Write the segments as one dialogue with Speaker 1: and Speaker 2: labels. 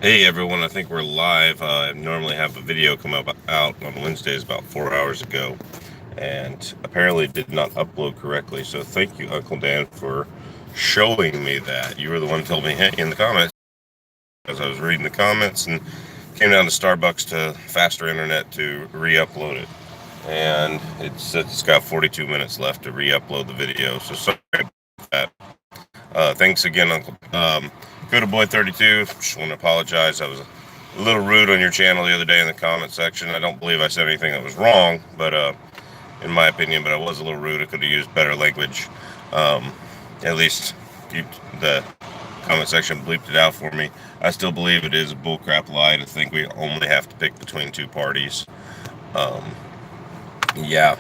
Speaker 1: Hey everyone, I think we're live. I normally have a video come out on Wednesdays about 4 hours ago, and apparently did not upload correctly. So thank you, Uncle Dan, for showing me that. You were the one who told me in the comments as I was reading the comments and came down to Starbucks to faster internet to re-upload it. And it's got 42 minutes left to re-upload the video. So sorry about that. Thanks again, Uncle. KOTABOY32, just want to apologize. I was a little rude on your channel the other day in the comment section. I don't believe I said anything that was wrong, but in my opinion, but I was a little rude. I could have used better language. Um, at least keep the comment section bleeped it out for me. I still believe it is a bullcrap lie to think we only have to pick between two parties. Um, yeah,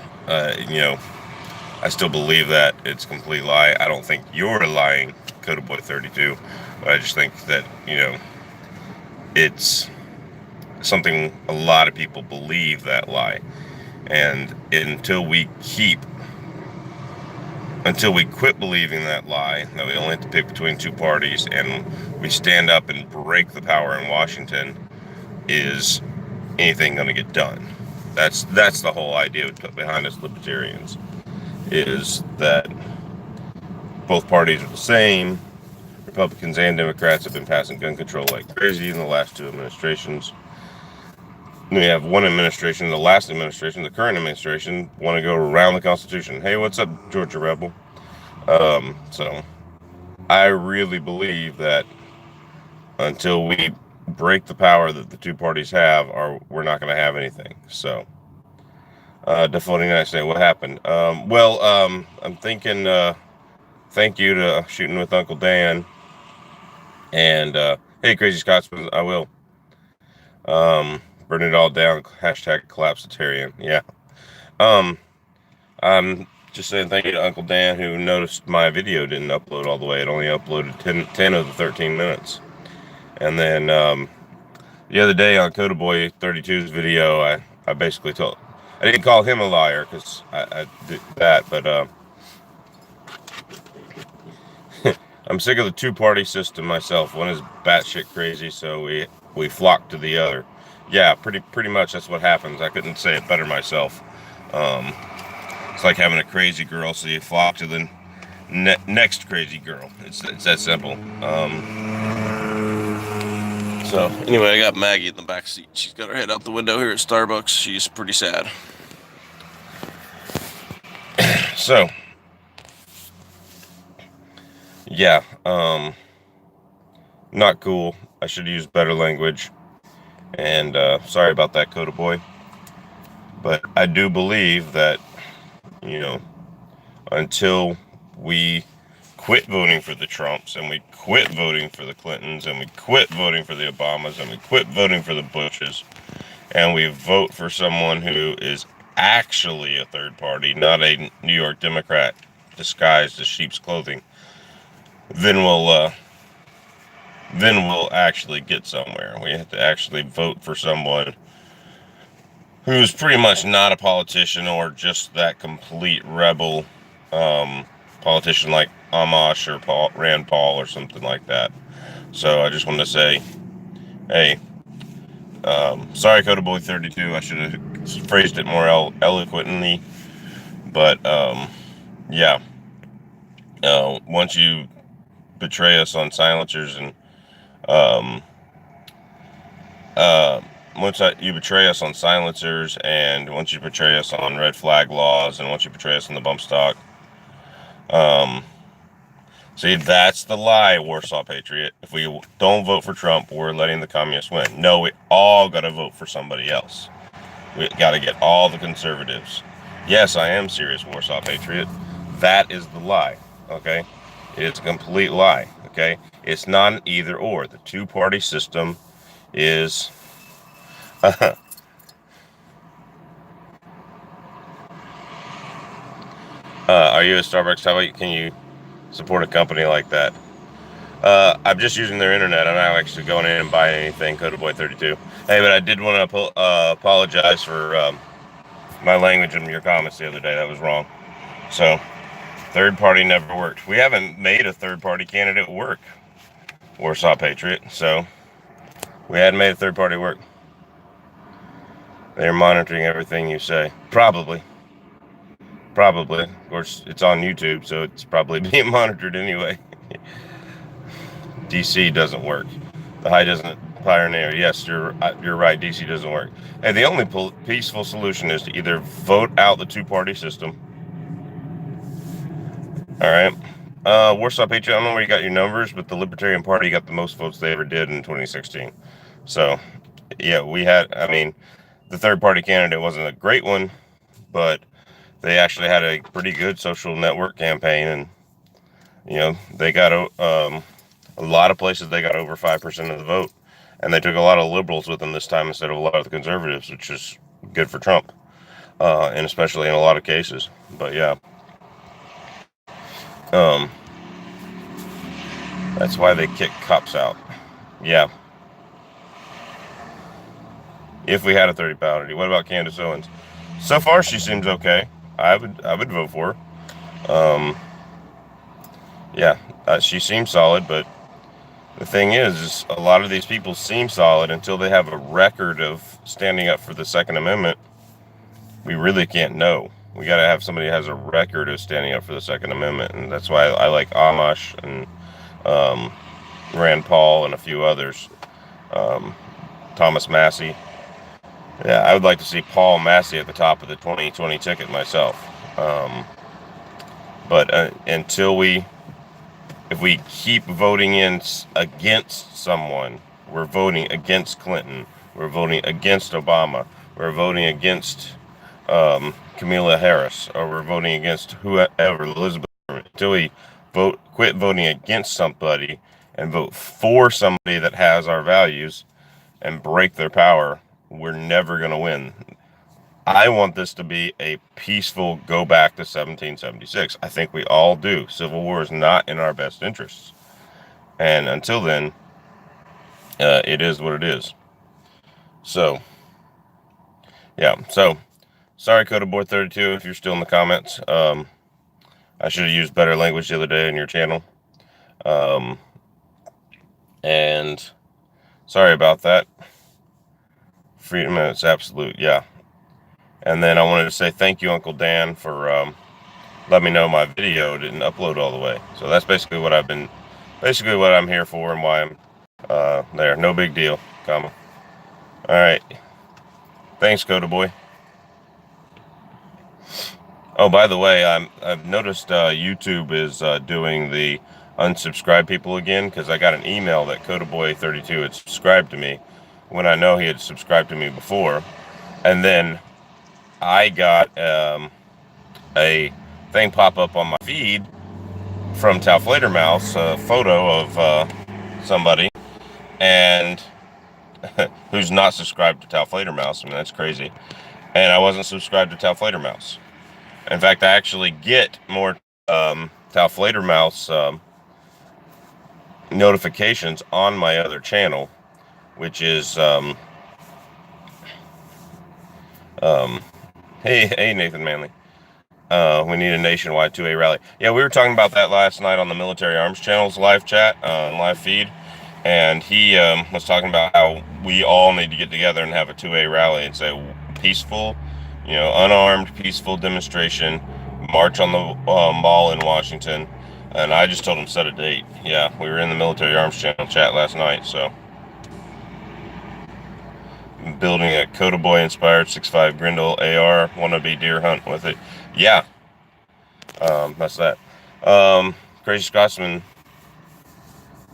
Speaker 1: you know, I still believe that it's a complete lie. I don't think you're lying, KOTABOY32, but I just think that, it's something a lot of people believe that lie. And until we quit believing that lie, that we only have to pick between two parties, and we stand up and break the power in Washington, is anything going to get done? That's the whole idea behind us libertarians, is that both parties are the same. Republicans and Democrats have been passing gun control like crazy in the last two administrations. We have one administration, the last administration, the current administration, want to go around the Constitution. Hey, what's up, Georgia Rebel? So I really believe that until we break the power that the two parties have, we're not going to have anything. So, defaulting I say, what happened? I'm thinking. Thank you to Shooting with Uncle Dan, and hey, Crazy Scotsman, I will. Burn it all down. Hashtag collapsitarian. Yeah. Um, I'm just saying thank you to Uncle Dan, who noticed my video didn't upload all the way. It only uploaded 10 of the 13 minutes. And then the other day on KOTABOY32's video, I basically I didn't call him a liar because I did that, but I'm sick of the two-party system myself. One is batshit crazy, so we flock to the other. Yeah, pretty much that's what happens. I couldn't say it better myself. Um, it's like having a crazy girl, so you flock to the next crazy girl. It's that simple. So anyway, I got Maggie in the back seat. She's got her head out the window here at Starbucks. She's pretty sad. So yeah, not cool. I should use better language. And sorry about that, KOTABOY. But I do believe that, you know, until we quit voting for the Trumps, and we quit voting for the Clintons, and we quit voting for the Obamas, and we quit voting for the Bushes, and we vote for someone who is actually a third party, not a New York Democrat disguised as sheep's clothing, then we'll actually get somewhere. We have to actually vote for someone who's pretty much not a politician or just that complete rebel politician like Amash or Rand Paul or something like that. So I just wanted to say, hey, sorry, KOTABOY32. I should have phrased it more eloquently. But yeah, once you betray us on silencers and um, uh, you betray us on silencers, and once you betray us on red flag laws, and once you betray us on the bump stock, um, see, that's the lie, Warsaw Patriot. If we don't vote for Trump, we're letting the communists win. No, we all got to vote for somebody else. We got to get all the conservatives. Yes, I am serious, Warsaw Patriot. That is the lie, okay? It's a complete lie, okay? It's not an either or. The two-party system is... are you a Starbucks? How about can you support a company like that? I'm just using their internet. I'm not actually going in and buying anything. KOTABOY32. Hey, but I did want to apologize for my language in your comments the other day. That was wrong. So, third party never worked. We haven't made a third party candidate work, Warsaw Patriot. So, We hadn't made a third party work. They're monitoring everything you say. Probably. Probably. Of course, it's on YouTube, so it's probably being monitored anyway. DC doesn't work. The high doesn't pioneer. Yes, you're right. DC doesn't work. And the only peaceful solution is to either vote out the two-party system. All right. Warsaw Patriot, I don't know where you got your numbers, but the Libertarian Party got the most votes they ever did in 2016. So, yeah, I mean, the third party candidate wasn't a great one, but they actually had a pretty good social network campaign, and they got a lot of places they got over 5% of the vote, and they took a lot of liberals with them this time instead of a lot of the conservatives, which is good for Trump, and especially in a lot of cases. But yeah, that's why they kick cops out. Yeah. If we had a 30 party, what about Candace Owens? So far, she seems okay. I would vote for her. Yeah, she seems solid, but the thing is a lot of these people seem solid until they have a record of standing up for the Second Amendment. We really can't know. We got to have somebody who has a record of standing up for the Second Amendment, and that's why I like Amash and Rand Paul and a few others. Thomas Massey. Yeah, I would like to see Paul Massey at the top of the 2020 ticket myself. But if we keep voting against someone, we're voting against Clinton, we're voting against Obama, we're voting against Kamala Harris, or we're voting against whoever, Elizabeth. Until we quit voting against somebody and vote for somebody that has our values and break their power, we're never going to win. I want this to be a peaceful go back to 1776. I think we all do. Civil war is not in our best interests. And until then, it is what it is. So, yeah. So, sorry, KOTABOY32, if you're still in the comments. I should have used better language the other day on your channel. And sorry about that. Freedom is absolute, yeah. And then I wanted to say thank you, Uncle Dan, for letting me know my video didn't upload all the way. So that's basically what I'm here for and why I'm there. No big deal, comma. All right. Thanks, KOTABOY. Oh, by the way, I've noticed YouTube is doing the unsubscribe people again, because I got an email that KOTABOY32 had subscribed to me when I know he had subscribed to me before. And then I got a thing pop up on my feed from Tau Flatermouse, a photo of somebody and who's not subscribed to Tau Flatermouse. I mean, that's crazy. And I wasn't subscribed to Tau Flatermouse. In fact, I actually get more Tau Flatermouse notifications on my other channel, which is hey Nathan Manley. We need a nationwide 2A rally. Yeah, we were talking about that last night on the Military Arms Channel's live chat, live feed. And he was talking about how we all need to get together and have a 2A rally. It's a peaceful, unarmed, peaceful demonstration, march on the mall in Washington. And I just told him set a date. Yeah, we were in the Military Arms Channel chat last night, so. Building a KOTABOY inspired 6.5 Grendel AR wannabe deer hunt with it. Yeah. That's that. Crazy Scotsman.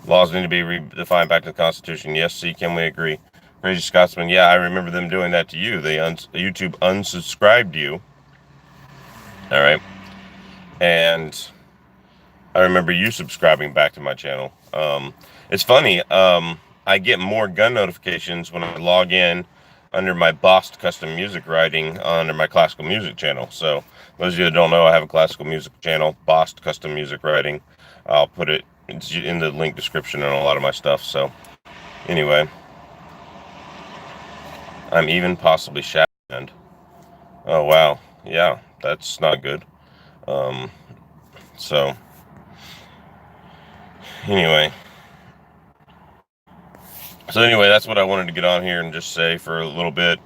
Speaker 1: Laws need to be redefined back to the Constitution. Yes, see, can we agree? Crazy Scotsman, yeah, I remember them doing that to you. YouTube unsubscribed you. All right. And I remember you subscribing back to my channel. It's funny. I get more gun notifications when I log in under my Bost Custom Music Writing under my classical music channel. So those of you that don't know, I have a classical music channel, Bost Custom Music Writing. I'll put it in the link description and a lot of my stuff. So anyway, I'm even possibly shadowed. Oh wow, yeah, that's not good. So anyway, So anyway, that's what I wanted to get on here and just say for a little bit.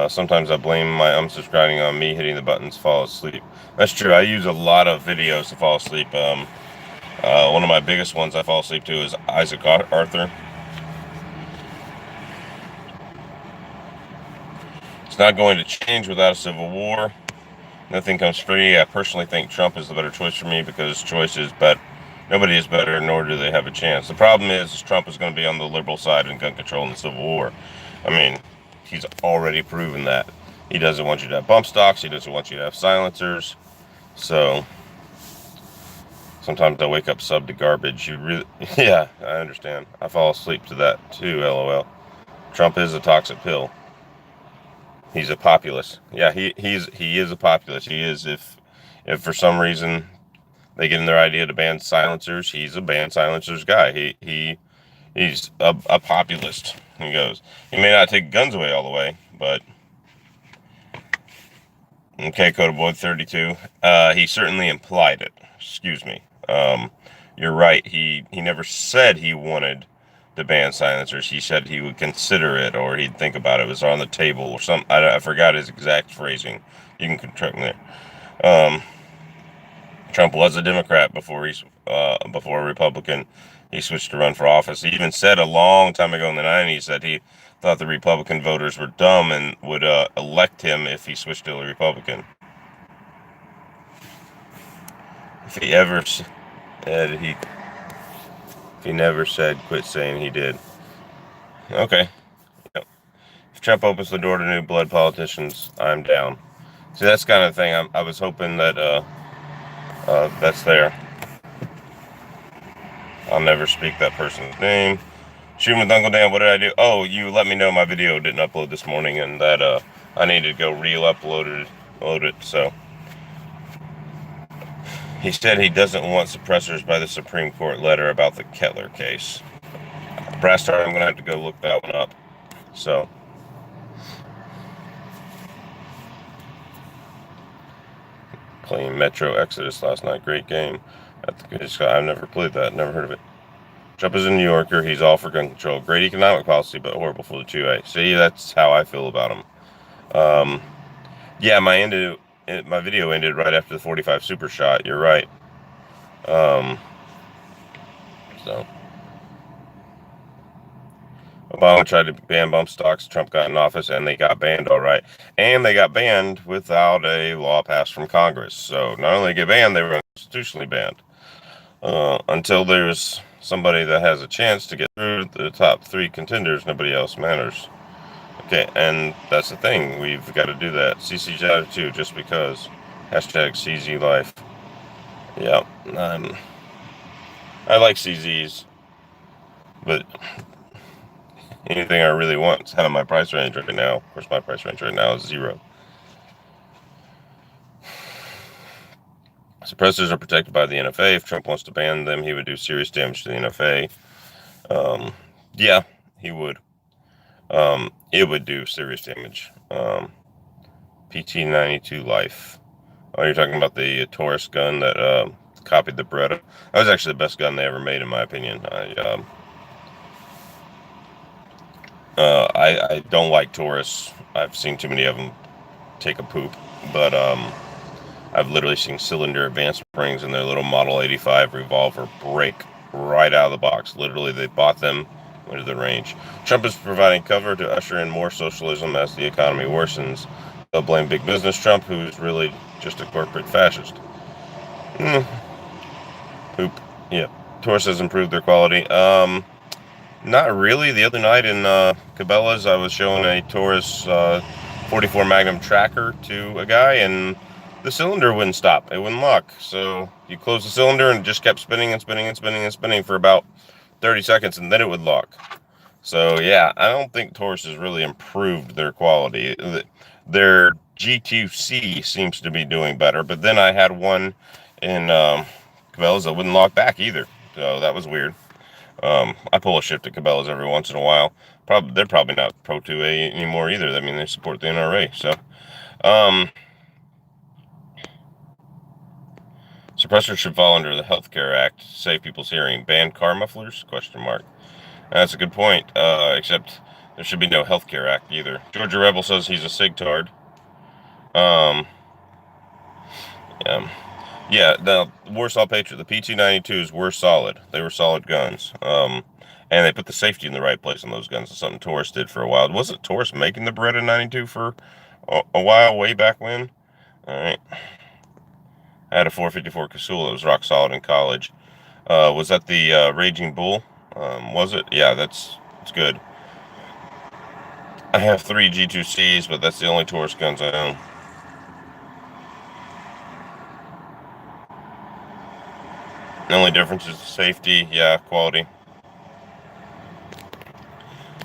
Speaker 1: Sometimes I blame my unsubscribing on me hitting the buttons to fall asleep. That's true. I use a lot of videos to fall asleep. One of my biggest ones I fall asleep to is Isaac Arthur. It's not going to change without a civil war. Nothing comes free. I personally think Trump is the better choice for me because choice is better. Nobody is better, nor do they have a chance. The problem is Trump is going to be on the liberal side in gun control in the Civil War. I mean, he's already proven that. He doesn't want you to have bump stocks. He doesn't want you to have silencers. So sometimes I wake up sub to garbage. You really, yeah, I understand. I fall asleep to that too. LOL. Trump is a toxic pill. He's a populist. Yeah, he is a populist. He is if for some reason they get in their idea to ban silencers, he's a ban silencers guy. He's a populist. He goes. He may not take guns away all the way, but okay, KOTABOY32. He certainly implied it. Excuse me. You're right. He never said he wanted to ban silencers. He said he would consider it or he'd think about it. It was on the table or something. I forgot his exact phrasing. You can correct me there. Trump was a Democrat before a Republican. He switched to run for office. He even said a long time ago in the 90s that he thought the Republican voters were dumb and would elect him if he switched to a Republican. If he ever said he, if he never said, quit saying he did. Okay. Yep. If Trump opens the door to new blood politicians, I'm down. See, that's kind of thing. I was hoping that that's there. I'll never speak that person's name. Shooting with Uncle Dan, what did I do? Oh, you let me know my video didn't upload this morning and that I needed to go re-upload it. So he said he doesn't want suppressors by the Supreme Court letter about the Kettler case. Brass Star, I'm going to have to go look that one up. So playing Metro Exodus last night, great game. I've never played that, never heard of it. Trump is a New Yorker. He's all for gun control. Great economic policy, but horrible for the 2A. See, that's how I feel about him. Yeah, my video ended right after the 45 super shot. You're right. So Obama tried to ban bump stocks. Trump got in office, and they got banned all right. And they got banned without a law passed from Congress. So not only get banned, they were constitutionally banned. Until there's somebody that has a chance to get through the top 3 contenders, nobody else matters. Okay, and that's the thing. We've got to do that. CC's attitude, just because. Hashtag CZ life. Yeah, I like CZs, but anything I really want is out of my price range right now. Of course, my price range right now is 0. Suppressors are protected by the NFA. If Trump wants to ban them, he would do serious damage to the NFA. Yeah, he would. It would do serious damage. PT-92 life. Oh, you're talking about the Taurus gun that copied the Beretta? That was actually the best gun they ever made, in my opinion. I don't like Taurus. I've seen too many of them take a poop. But I've literally seen cylinder advanced springs in their little Model 85 revolver break right out of the box. Literally, they bought them, went to the range. Trump is providing cover to usher in more socialism as the economy worsens. They'll blame big business Trump, who's really just a corporate fascist. Poop. Yeah. Taurus has improved their quality. Not really. The other night in Cabela's, I was showing a Taurus 44 Magnum tracker to a guy, and the cylinder wouldn't stop. It wouldn't lock. So you close the cylinder and it just kept spinning and spinning and spinning and spinning for about 30 seconds, and then it would lock. So yeah, I don't think Taurus has really improved their quality. Their G2C seems to be doing better, but then I had one in Cabela's that wouldn't lock back either. So that was weird. I pull a shift at Cabela's every once in a while. They're probably not Pro 2A anymore either. I mean, they support the NRA. So, suppressors should fall under the Health Care Act. Save people's hearing. Ban car mufflers? Question mark. That's a good point. Except there should be no Healthcare Act either. Georgia Rebel says he's a sigtard. Um, yeah. Yeah, the Warsaw Patriot, the PT-92s were solid. They were solid guns. And they put the safety in the right place on those guns. It's something Taurus did for a while. Wasn't Taurus making the Beretta 92 for a while, way back when? All right. I had a 454 Casull that was rock solid in college. Was that the Raging Bull? Was it? Yeah, that's good. I have 3 G2Cs, but that's the only Taurus guns I own. The only difference is safety, yeah, quality.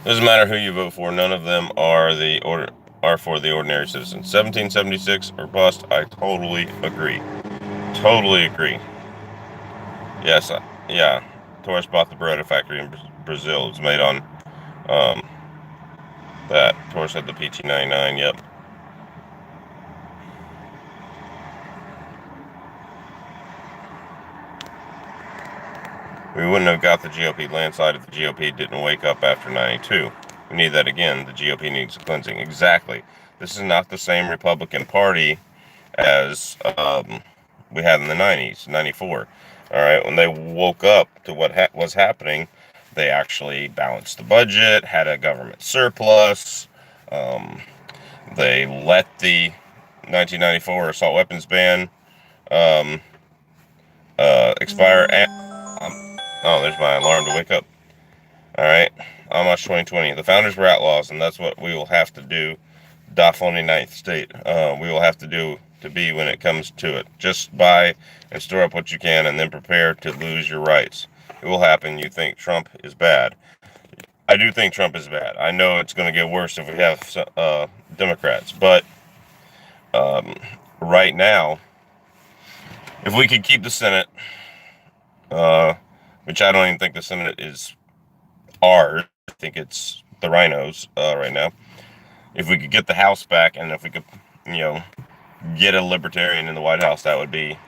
Speaker 1: Doesn't matter who you vote for. None of them are for the ordinary citizen. 1776 or bust. I totally agree. Totally agree. Yes, yeah. Taurus bought the Beretta factory in Brazil. It was made on that. Taurus had the PT-99. Yep. We wouldn't have got the GOP landslide if the GOP didn't wake up after 92. We need that again. The GOP needs a cleansing. Exactly. This is not the same Republican Party as we had in the 90s, 94. All right, when they woke up to what was happening, they actually balanced the budget, had a government surplus. They let the 1994 assault weapons ban expire. Oh, there's my alarm to wake up. All right, Amish 2020. The founders were outlaws, and that's what we will have to do. Da 29th state. We will have to do to be when it comes to it. Just buy and store up what you can, and then prepare to lose your rights. It will happen. You think Trump is bad. I do think Trump is bad. I know it's going to get worse if we have Democrats, but right now, if we could keep the Senate, which I don't even think the Senate is ours. I think it's the rhinos right now. If we could get the House back, and if we could, get a libertarian in the White House, that would be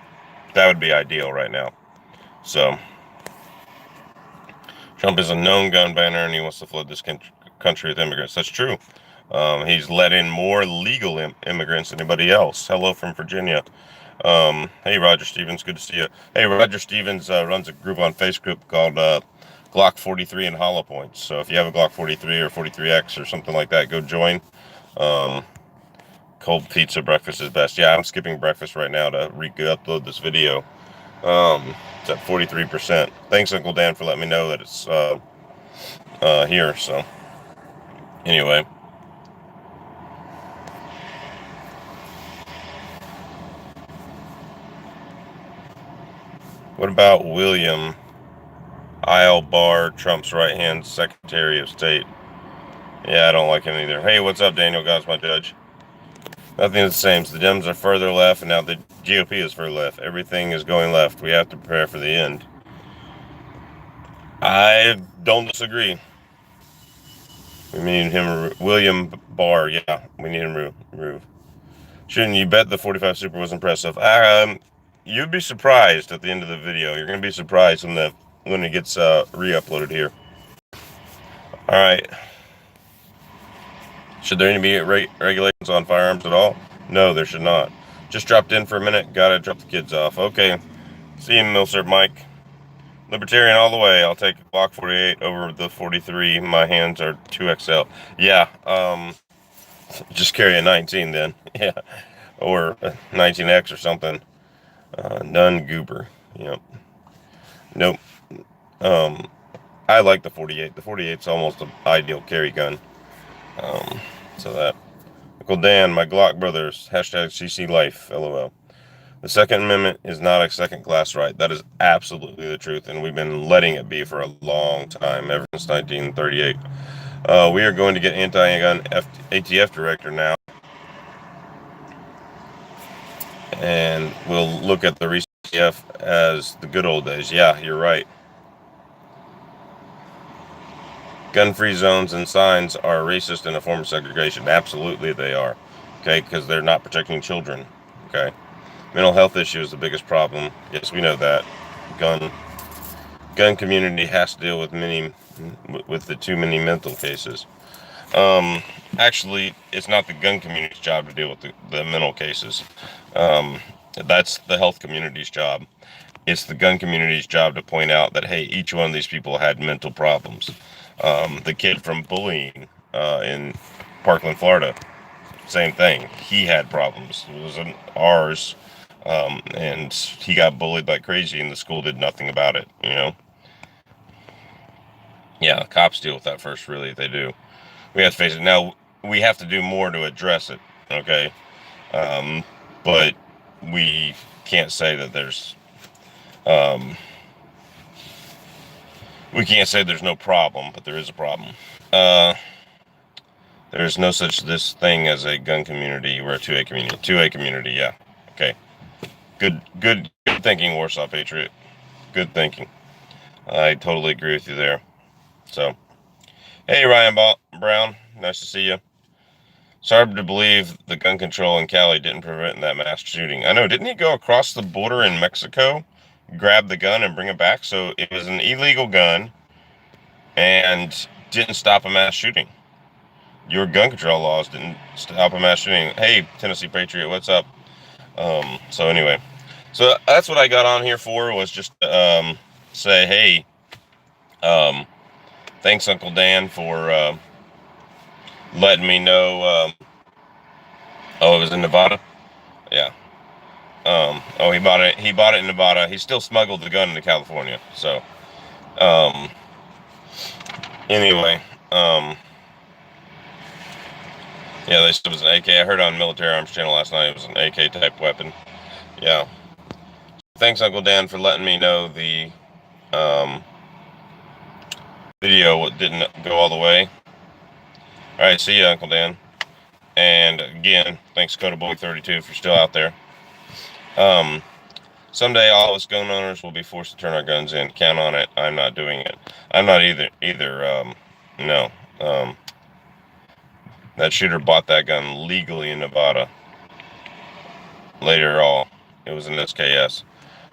Speaker 1: ideal right now. So Trump is a known gun banner, and he wants to flood this country with immigrants. That's true. He's let in more legal immigrants than anybody else. Hello from Virginia. Hey, Roger Stevens, good to see you. Hey, Roger Stevens runs a group on Facebook called Glock 43 and Hollow Points. So if you have a Glock 43 or 43X or something like that, go join. Cold pizza breakfast is best. Yeah, I'm skipping breakfast right now to re-upload this video. It's at 43%. Thanks, Uncle Dan, for letting me know that it's here. So anyway. What about William Isle Barr, Trump's right-hand Secretary of State? Yeah, I don't like him either. Hey, what's up, Daniel? God's my judge. Nothing is the same. So the Dems are further left, and now the GOP is further left. Everything is going left. We have to prepare for the end. I don't disagree. We need him, William Barr. Yeah, we need him removed. Shouldn't you bet the 45 Super was impressive? You'd be surprised at the end of the video. You're going to be surprised when it gets re-uploaded here. All right. Should there be regulations on firearms at all? No, there should not. Just dropped in for a minute. Gotta drop the kids off. Okay. See you, Milsurp Mike. Libertarian all the way. I'll take a Glock 48 over the 43. My hands are 2XL. Yeah. Just carry a 19 then. Yeah. Or a 19X or something. None goober. Yep. Nope. I like the 48. The 48's almost an ideal carry gun. So that. Uncle Dan, my Glock brothers, hashtag CC Life, LOL. The Second Amendment is not a second-class right. That is absolutely the truth, and we've been letting it be for a long time, ever since 1938. We are going to get anti-gun ATF director now, and we'll look at the recent ATF as the good old days. Yeah, you're right. Gun-free zones and signs are racist and a form of segregation. Absolutely they are. Okay, because they're not protecting children. Okay. Mental health issue is the biggest problem. Yes, we know that. Gun community has to deal with many with the too many mental cases. Um, Actually, it's not the gun community's job to deal with the mental cases. Um, that's the health community's job. It's the gun community's job to point out that, hey, each one of these people had mental problems. The kid from bullying in Parkland, Florida, same thing. He had problems. It was in ours, and he got bullied like crazy, and the school did nothing about it. Yeah, cops deal with that first. Really, they do. We have to face it. Now we have to do more to address it. Okay, um, but we can't say that um, there's no problem, but there is a problem. Uh, there's no such this thing as a gun community. We're a 2A community. 2A community, yeah. Okay. Good thinking, Warsaw Patriot. Good thinking. I totally agree with you there. So, hey, Ryan Brown. Nice to see you. It's hard to believe the gun control in Cali didn't prevent that mass shooting. I know, didn't he go across the border in Mexico, grab the gun and bring it back? So it was an illegal gun and didn't stop a mass shooting. Your gun control laws didn't stop a mass shooting. Hey, Tennessee Patriot, what's up? So anyway, so that's what I got on here for, was just say, hey, thanks Uncle Dan for letting me know. Oh, it was in Nevada. Yeah. Oh, he bought it. He bought it in Nevada. He still smuggled the gun into California. So, um, anyway, yeah, they said it was an AK. I heard on Military Arms Channel last night it was an AK type weapon. Yeah. Thanks, Uncle Dan, for letting me know the video didn't go all the way. All right, see you, Uncle Dan. And again, thanks, KOTABOY32, if you're still out there. Someday all of us gun owners will be forced to turn our guns in. Count on it. I'm not doing it. I'm not either. No. That shooter bought that gun legally in Nevada. Later on, it was an SKS.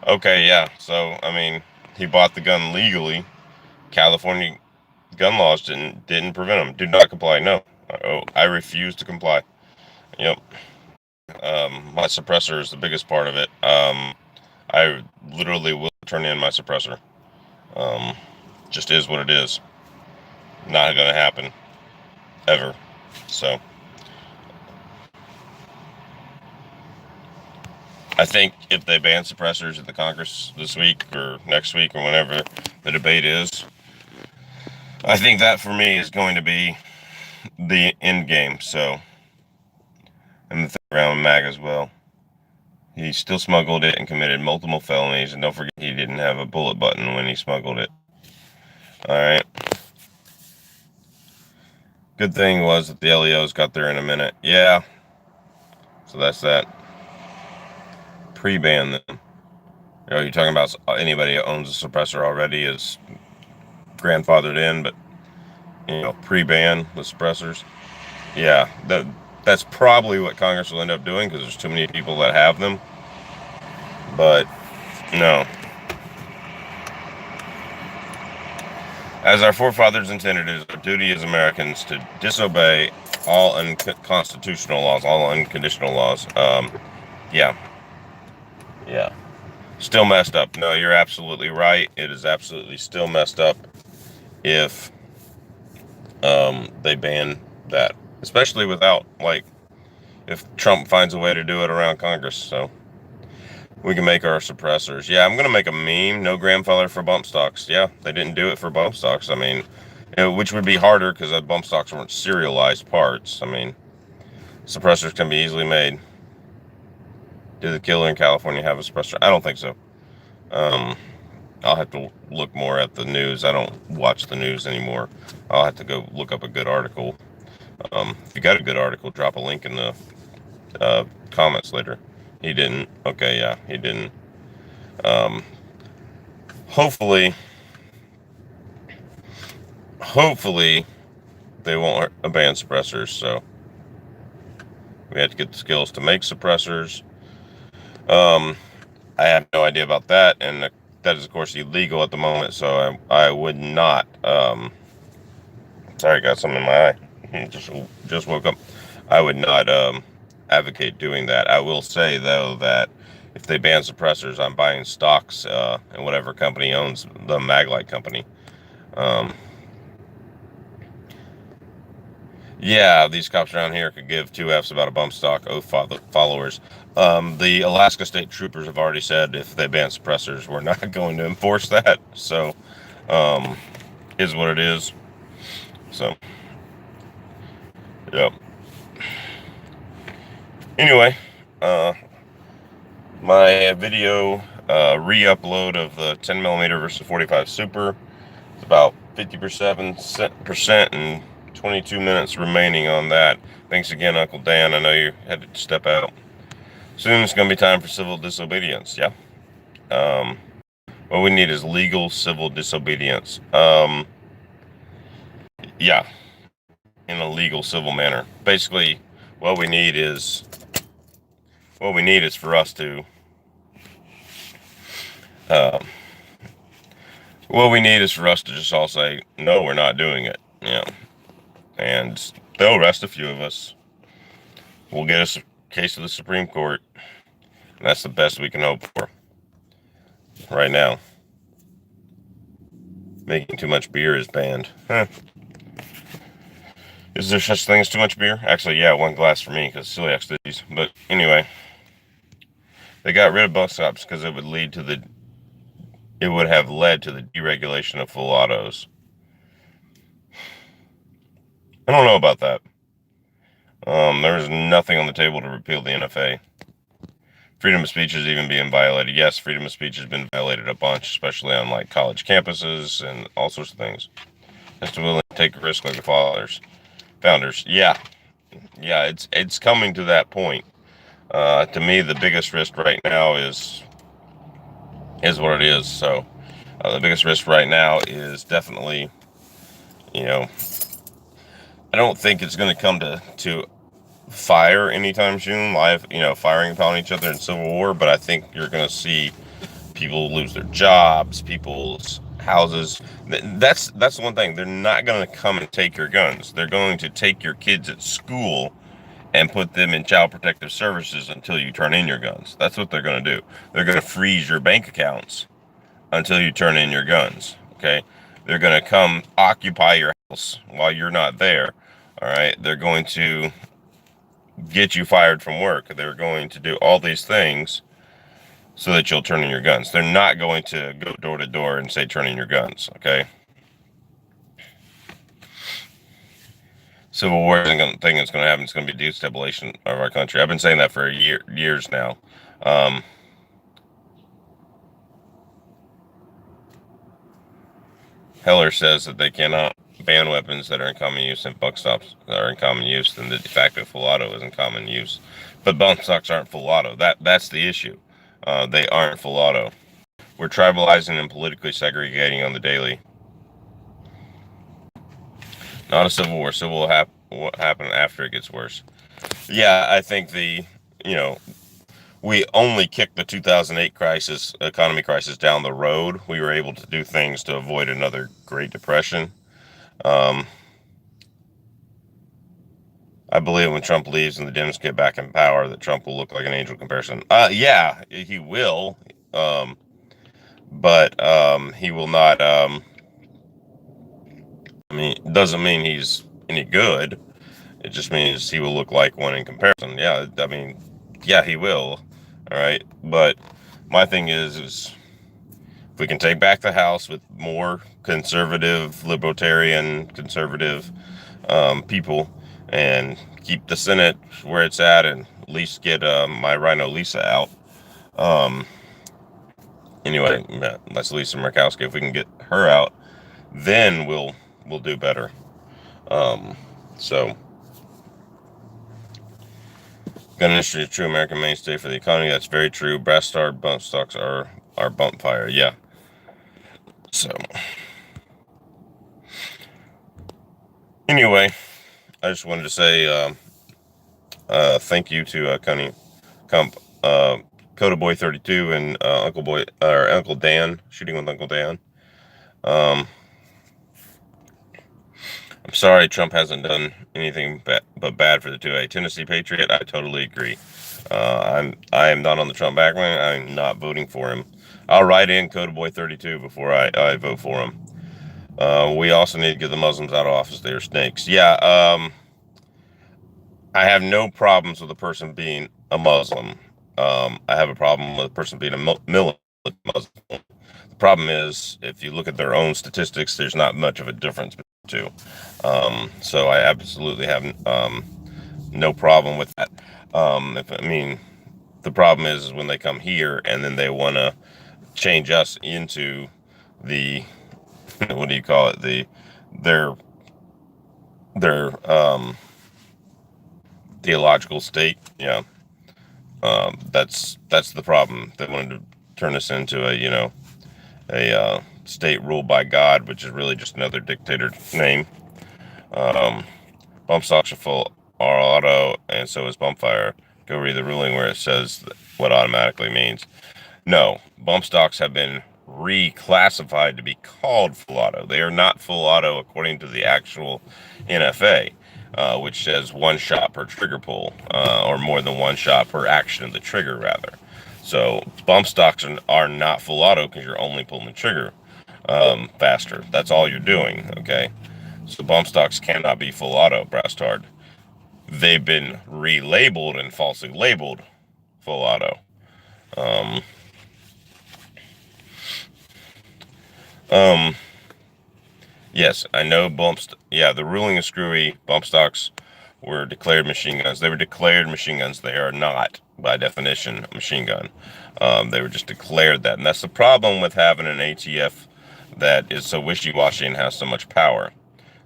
Speaker 1: Okay, yeah. So, I mean, he bought the gun legally. California gun laws didn't prevent him. Do not comply. No. I refuse to comply. Yep. My suppressor is the biggest part of it. I literally will turn in my suppressor. Just is what it is. Not going to happen. Ever. So, I think if they ban suppressors at the Congress this week or next week or whenever the debate is, I think that for me is going to be the end game. So, and the third round mag as well. He still smuggled it and committed multiple felonies, and don't forget he didn't have a bullet button when he smuggled it. Alright. Good thing was that the LEOs got there in a minute. Yeah. So that's that. Pre-ban them. You're talking about anybody who owns a suppressor already is grandfathered in, but pre-ban the suppressors. Yeah, that's probably what Congress will end up doing, because there's too many people that have them. But no. As our forefathers intended, it is our duty as Americans to disobey all unconstitutional laws, all unconditional laws. Yeah. Still messed up. No, you're absolutely right. It is absolutely still messed up if they ban that, especially without, if Trump finds a way to do it around Congress. So we can make our suppressors. Yeah, I'm going to make a meme. No grandfather for bump stocks. Yeah, they didn't do it for bump stocks. I mean, which would be harder because bump stocks weren't serialized parts. I mean, suppressors can be easily made. Did the killer in California have a suppressor? I don't think so. I'll have to look more at the news. I don't watch the news anymore. I'll have to go look up a good article. If you got a good article, drop a link in the comments later. He didn't. Okay, yeah, he didn't. Hopefully they won't ban suppressors. So we have to get the skills to make suppressors. I have no idea about that, and that is of course illegal at the moment. So I would not Sorry, I got something in my eye. Just woke up. I would not advocate doing that. I will say though that if they ban suppressors, I'm buying stocks in whatever company owns the Maglite company. Um, yeah, these cops around here could give two Fs about a bump stock oath followers. The Alaska State Troopers have already said if they ban suppressors, we're not going to enforce that. So, um, is what it is. So, yep. Anyway, uh, my video re-upload of the 10 millimeter versus 45 Super is about 57% and 22 minutes remaining on that. Thanks again, Uncle Dan. I know you had to step out. Soon it's going to be time for civil disobedience. Yeah. Um, what we need is legal civil disobedience. Yeah, in a legal civil manner. Basically, what we need is for us to um, what we need is for us to just all say, no, we're not doing it. Yeah. And they'll arrest a few of us. We'll get us a case of the Supreme Court. And that's the best we can hope for right now. Making too much beer is banned. Huh. Is there such thing as too much beer? Actually, yeah, one glass for me because celiac disease. But anyway, they got rid of bus stops because it would have led to the deregulation of full autos. I don't know about that. There's nothing on the table to repeal the NFA. Freedom of speech is even being violated. Yes, freedom of speech has been violated a bunch, especially on like college campuses and all sorts of things. Just willing to take a risk like the founders. Yeah, it's coming to that point. To me, the biggest risk right now is what it is. So, the biggest risk right now is definitely, you know, I don't think it's going to come to fire anytime soon. Firing upon each other in civil war. But I think you're going to see people lose their jobs, people's houses. That's the one thing. They're not going to come and take your guns. They're going to take your kids at school and put them in child protective services until you turn in your guns. That's what they're going to do. They're going to freeze your bank accounts until you turn in your guns. Okay. They're going to come occupy your house while you're not there. All right. They're going to get you fired from work. They're going to do all these things so that you'll turn in your guns. They're not going to go door to door and say, turn in your guns. Okay. Civil war thing that's going to happen. It's going to be destabilization of our country. I've been saying that for years now. Heller says that they cannot ban weapons that are in common use and buck stops that are in common use, and the de facto full auto is in common use. But bump stocks aren't full auto. That's the issue. They aren't full auto. We're tribalizing and politically segregating on the daily. Not a civil war. Civil will what happen after it gets worse. Yeah, I think we only kicked the 2008 economy crisis down the road. We were able to do things to avoid another Great Depression. I believe when Trump leaves and the Dems get back in power, that Trump will look like an angel comparison. Yeah, he will. But he will not. It doesn't mean he's any good. It just means he will look like one in comparison. Yeah, yeah, he will. All right, but my thing is if we can take back the House with more conservative, libertarian, conservative people, and keep the Senate where it's at, and at least get my Rhino Lisa out. Anyway, that's Lisa Murkowski. If we can get her out, then we'll do better. So, gun industry is a true American mainstay for the economy. That's very true. Brass star bump stocks are bump fire. Yeah. So, anyway, I just wanted to say thank you to KOTABOY32 and Uncle Dan, shooting with Uncle Dan. I'm sorry Trump hasn't done anything but bad for the 2A. Tennessee Patriot, I totally agree. I am not on the Trump bandwagon. I'm not voting for him. I'll write in KOTABOY32 before I vote for him. We also need to get the Muslims out of office. They're snakes. Yeah, I have no problems with a person being a Muslim. I have a problem with a person being a militant Muslim. The problem is, if you look at their own statistics, there's not much of a difference between the two. So I absolutely have no problem with that. I mean, the problem is when they come here and then they want to change us into the what do you call it? Their their theological state. Yeah, that's the problem. They wanted to turn us into a state ruled by God, which is really just another dictator name. Um, Bump stocks are full auto, and so is bump fire. Go read the ruling where it says what automatically means. No, bump stocks have been reclassified to be called full auto. They are not full auto according to the actual NFA, which says one shot per trigger pull, or more than one shot per action of the trigger, rather. So bump stocks are not full auto because you're only pulling the trigger faster. That's all you're doing, okay? So bump stocks cannot be full auto, brass hard. They've been relabeled and falsely labeled full auto. Um, um, yes, I know bumps. Yeah, the ruling is screwy. Bump stocks were declared machine guns. They were declared machine guns. They are not, by definition, a machine gun. They were just declared that. And that's the problem with having an ATF that is so wishy-washy and has so much power.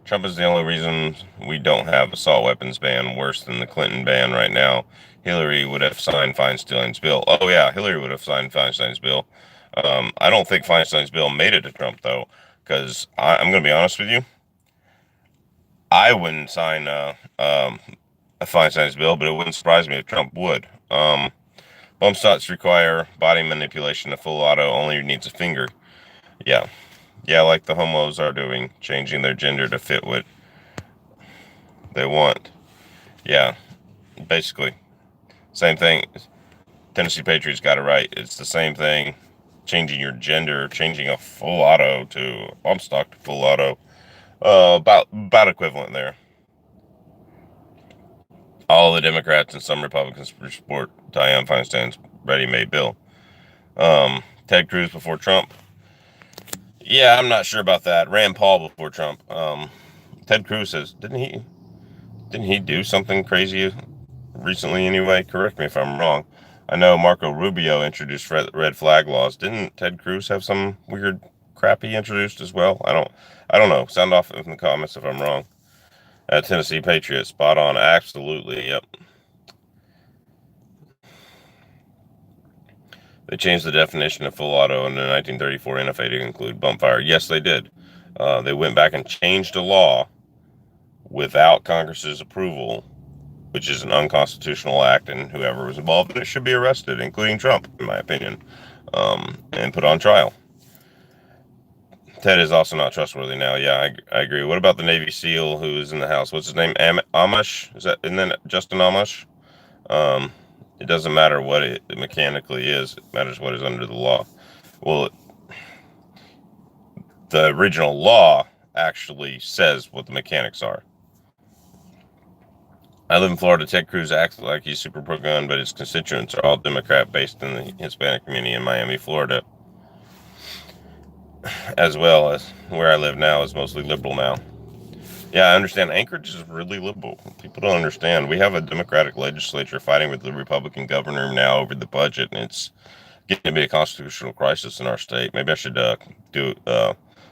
Speaker 1: Trump is the only reason we don't have assault weapons ban worse than the Clinton ban right now. Hillary would have signed Feinstein's bill. Oh yeah, Hillary would have signed Feinstein's bill. I don't think Feinstein's bill made it to Trump though, because I'm going to be honest with you. I wouldn't sign a Feinstein's bill, but it wouldn't surprise me if Trump would. Bump stocks require body manipulation. A full auto only needs a finger. Yeah. Yeah, like the homos are doing, changing their gender to fit what they want. Yeah, basically. Same thing. Tennessee Patriots got it right. It's the same thing. Changing your gender, changing a full auto to bump stock to full auto. About equivalent there. All the Democrats and some Republicans support Dianne Feinstein's ready-made bill. Ted Cruz before Trump. Yeah, I'm not sure about that. Rand Paul before Trump. Ted Cruz says, didn't he do something crazy recently anyway? Correct me if I'm wrong. I know Marco Rubio introduced red flag laws. Didn't Ted Cruz have some weird crap he introduced as well? I don't know. Sound off in the comments if I'm wrong. Tennessee Patriots, spot on. Absolutely, yep. They changed the definition of full auto in the 1934 NFA to include bump fire. Yes, they did. They went back and changed a law without Congress's approval, which is an unconstitutional act, and whoever was involved in it should be arrested, including Trump, in my opinion, and put on trial. Ted is also not trustworthy now. Yeah, I agree. What about the Navy SEAL who is in the house? What's his name? Amish? Isn't that Justin Amish? It doesn't matter what it mechanically is. It matters what is under the law. Well, the original law actually says what the mechanics are. I live in Florida. Ted Cruz acts like he's super pro-gun, but his constituents are all Democrat based in the Hispanic community in Miami, Florida, as well as where I live now is mostly liberal now. Yeah, I understand. Anchorage is really liberal. People don't understand. We have a Democratic legislature fighting with the Republican governor now over the budget, and it's getting to be a constitutional crisis in our state. Maybe I should do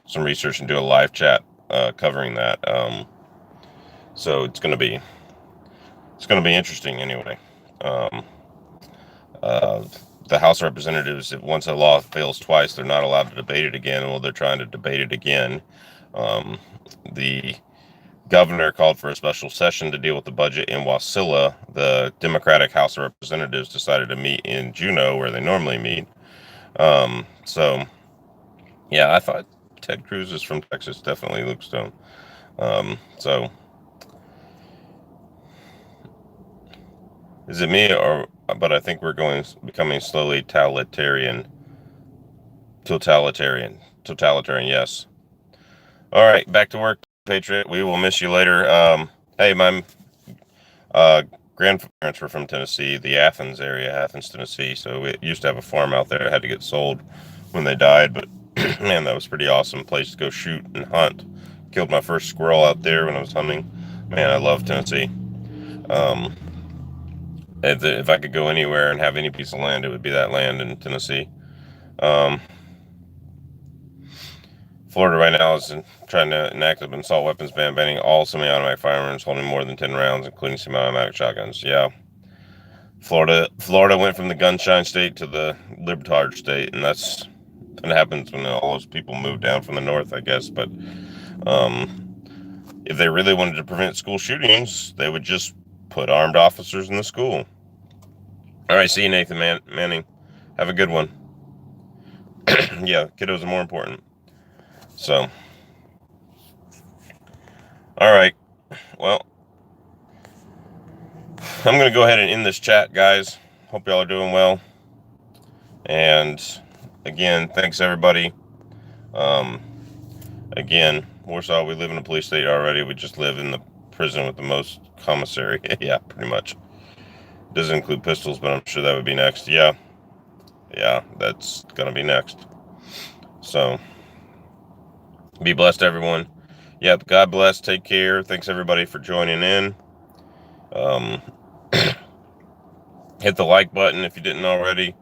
Speaker 1: some research and do a live chat covering that. So it's going to be interesting anyway. The House of Representatives, if once a law fails twice, they're not allowed to debate it again. Well, they're trying to debate it again. The governor called for a special session to deal with the budget in Wasilla. The Democratic House of Representatives decided to meet in Juneau, where they normally meet. So, yeah, I thought Ted Cruz is from Texas, definitely Luke Stone. So, is it me or? But I think we're becoming slowly totalitarian. Yes. All right, back to work, Patriot. We will miss you later. Hey, my uh, grandparents were from Tennessee, the Athens area, Athens, Tennessee. So we used to have a farm out there. It had to get sold when they died, but man, that was pretty awesome place to go shoot and hunt. Killed my first squirrel out there when I was hunting. Man, I love Tennessee. Um, if I could go anywhere and have any piece of land, it would be that land in Tennessee. Um, Florida right now is trying to enact an assault weapons ban, banning all semi-automatic firearms holding more than 10 rounds, including semi-automatic shotguns. Yeah, Florida went from the gunshine state to the libtard state, and that happens when all those people move down from the north, I guess. But if they really wanted to prevent school shootings, they would just put armed officers in the school. All right, see you, Nathan Manning. Have a good one. Yeah, kiddos are more important. So, all right. Well, I'm going to go ahead and end this chat, guys. Hope y'all are doing well. And again, thanks everybody. Again, Warsaw, we live in a police state already. We just live in the prison with the most commissary. Yeah, pretty much. Doesn't include pistols, but I'm sure that would be next. Yeah, that's going to be next. So, be blessed, everyone. Yep, God bless. Take care. Thanks everybody for joining in. Hit the like button if you didn't already.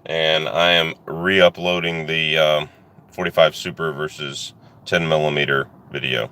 Speaker 1: And I am re-uploading the 45 Super versus 10 millimeter video.